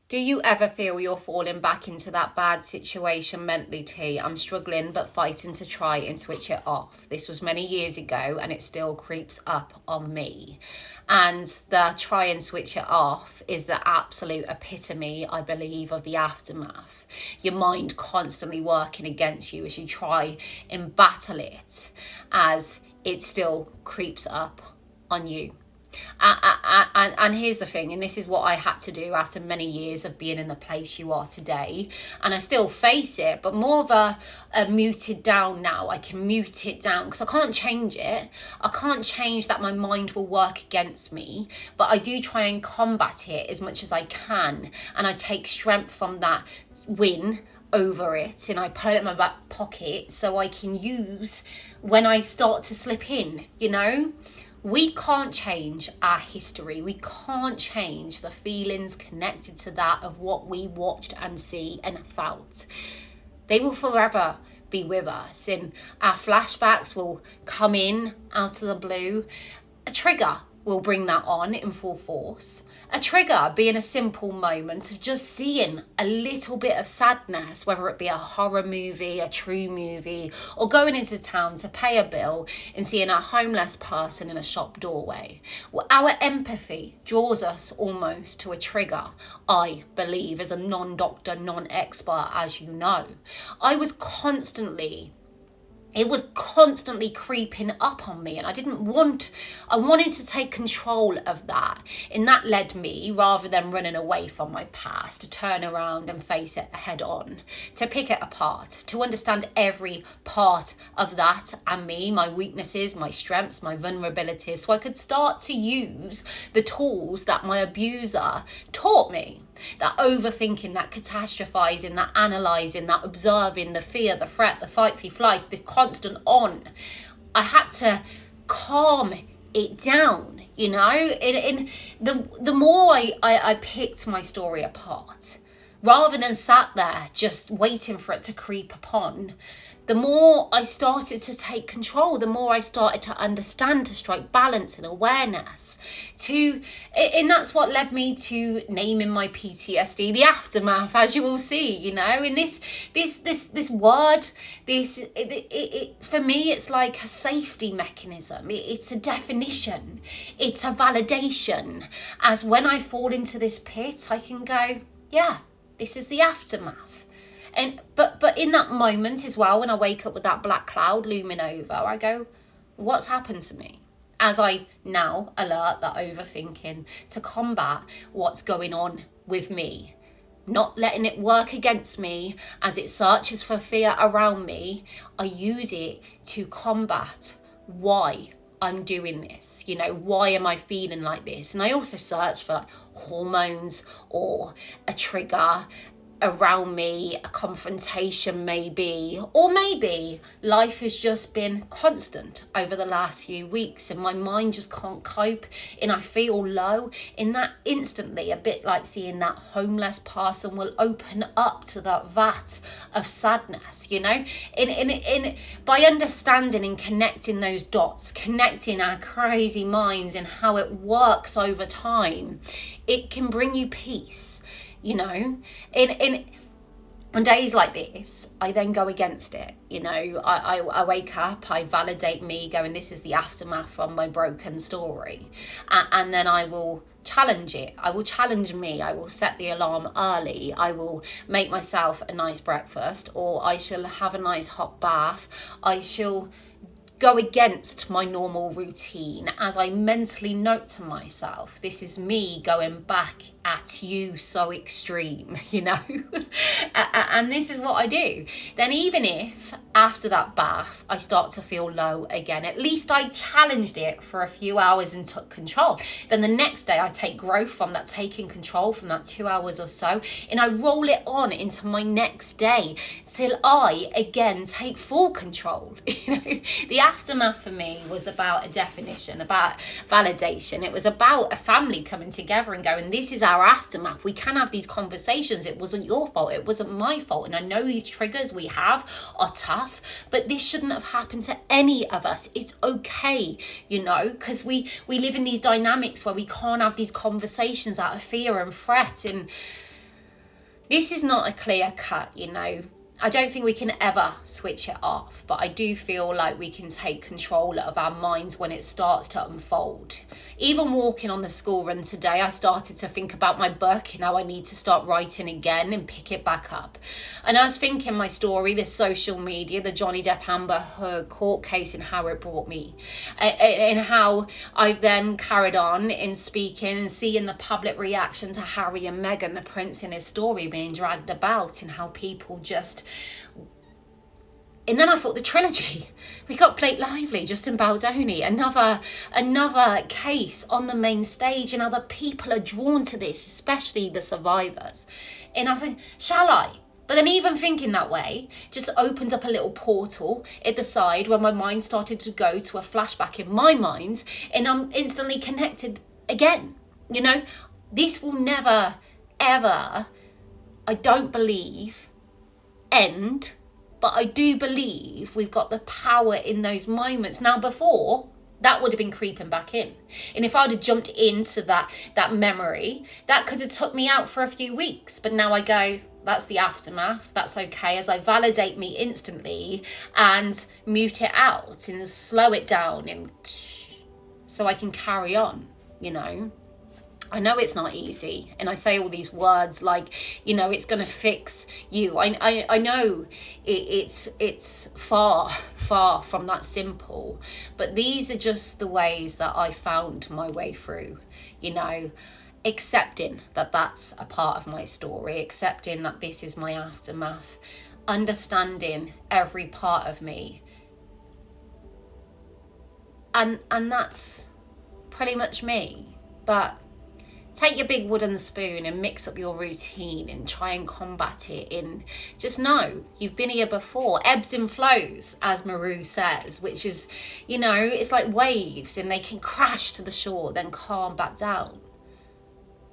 Do you ever feel you're falling back into that bad situation mentally, T? I'm struggling but fighting to try and switch it off. This was many years ago and it still creeps up on me. And the try and switch it off is the absolute epitome, I believe, of the aftermath. Your mind constantly working against you as you try and battle it, as it still creeps up on you. And here's the thing, and this is what I had to do after many years of being in the place you are today, and I still face it, but more of a muted down now. I can mute it down because I can't change it. I can't change that my mind will work against me, but I do try and combat it as much as I can, and I take strength from that win over it, and I put it in my back pocket so I can use when I start to slip in, you know? We can't change our history. We can't change the feelings connected to that of what we watched and see and felt. They will forever be with us, and our flashbacks will come in out of the blue. A trigger will bring that on in full force. A trigger being a simple moment of just seeing a little bit of sadness, whether it be a horror movie, a true movie, or going into town to pay a bill and seeing a homeless person in a shop doorway. Well, our empathy draws us almost to a trigger, I believe, as a non-doctor, non-expert, as you know. It was constantly creeping up on me, and I wanted to take control of that. And that led me, rather than running away from my past, to turn around and face it head on, to pick it apart, to understand every part of that and me, my weaknesses, my strengths, my vulnerabilities, so I could start to use the tools that my abuser taught me. That overthinking, that catastrophizing, that analysing, that observing, the fear, the threat, the fight, the flight, the constant on. I had to calm it down, you know? And the more I picked my story apart, rather than sat there just waiting for it to creep upon, the more I started to take control, the more I started to understand, to strike balance and awareness. And that's what led me to naming my PTSD the aftermath, as you will see, you know. And this word, for me, it's like a safety mechanism. It's a definition. It's a validation. As when I fall into this pit, I can go, yeah, this is the aftermath. And but in that moment as well, when I wake up with that black cloud looming over, I go, what's happened to me? As I now alert that overthinking to combat what's going on with me, not letting it work against me as it searches for fear around me. I use it to combat why I'm doing this. You know, why am I feeling like this? And I also search for like hormones or a trigger around me, a confrontation maybe, or maybe life has just been constant over the last few weeks and my mind just can't cope and I feel low. In that instantly, a bit like seeing that homeless person will open up to that vat of sadness, you know, in by understanding and connecting those dots, connecting our crazy minds and how it works over time, it can bring you peace. You know, on days like this, I then go against it. You know, I wake up, I validate me going, this is the aftermath from my broken story. And then I will challenge it. I will challenge me. I will set the alarm early. I will make myself a nice breakfast, or I shall have a nice hot bath. I shall go against my normal routine as I mentally note to myself, this is me going back at you so extreme, you know. And this is what I do. Then even if after that bath I start to feel low again, at least I challenged it for a few hours and took control. Then the next day I take growth from that taking control from that 2 hours or so, and I roll it on into my next day till I again take full control. You know, the aftermath for me was about a definition, about validation. It was about a family coming together and going, this is our aftermath. We can have these conversations. It wasn't your fault. It wasn't my fault. And I know these triggers we have are tough, but this shouldn't have happened to any of us. It's okay, you know, because we live in these dynamics where we can't have these conversations out of fear and threat. And This is not a clear cut, you know. I don't think we can ever switch it off, but I do feel like we can take control of our minds when it starts to unfold. Even walking on the school run today, I started to think about my book and how I need to start writing again and pick it back up. And I was thinking my story, this social media, the Johnny Depp Amber Heard court case, and how it brought me, and how I've then carried on in speaking and seeing the public reaction to Harry and Meghan, the prince in his story, being dragged about, and how people just... And then I thought the trilogy. We got Blake Lively, Justin Baldoni, another case on the main stage, and other people are drawn to this, especially the survivors. And I think, shall I? But then even thinking that way just opened up a little portal at the side where my mind started to go to a flashback in my mind, and I'm instantly connected again. You know, this will never, ever, I don't believe, end. But I do believe we've got the power in those moments. Now, before, that would have been creeping back in. And if I would have jumped into that memory, that could have took me out for a few weeks. But now I go, that's the aftermath. That's okay, as I validate me instantly and mute it out and slow it down, and so I can carry on, you know. I know it's not easy, and I say all these words like, you know, it's going to fix you. I know it's far from that simple, but these are just the ways that I found my way through, you know, accepting that that's a part of my story, accepting that this is my aftermath, understanding every part of me. And that's pretty much me. But take your big wooden spoon and mix up your routine and try and combat it. And just know you've been here before. Ebbs and flows, as Maru says, which is, you know, it's like waves, and they can crash to the shore, then calm back down.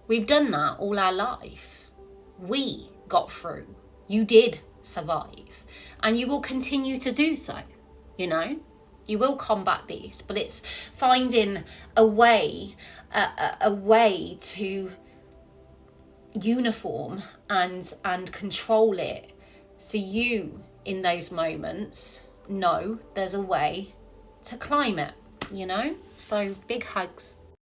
We've done that all our life. We got through. You did survive. And you will continue to do so, you know. You will combat this, but it's finding a way to uniform and control it, so you, in those moments, know there's a way to climb it, you know? So big hugs.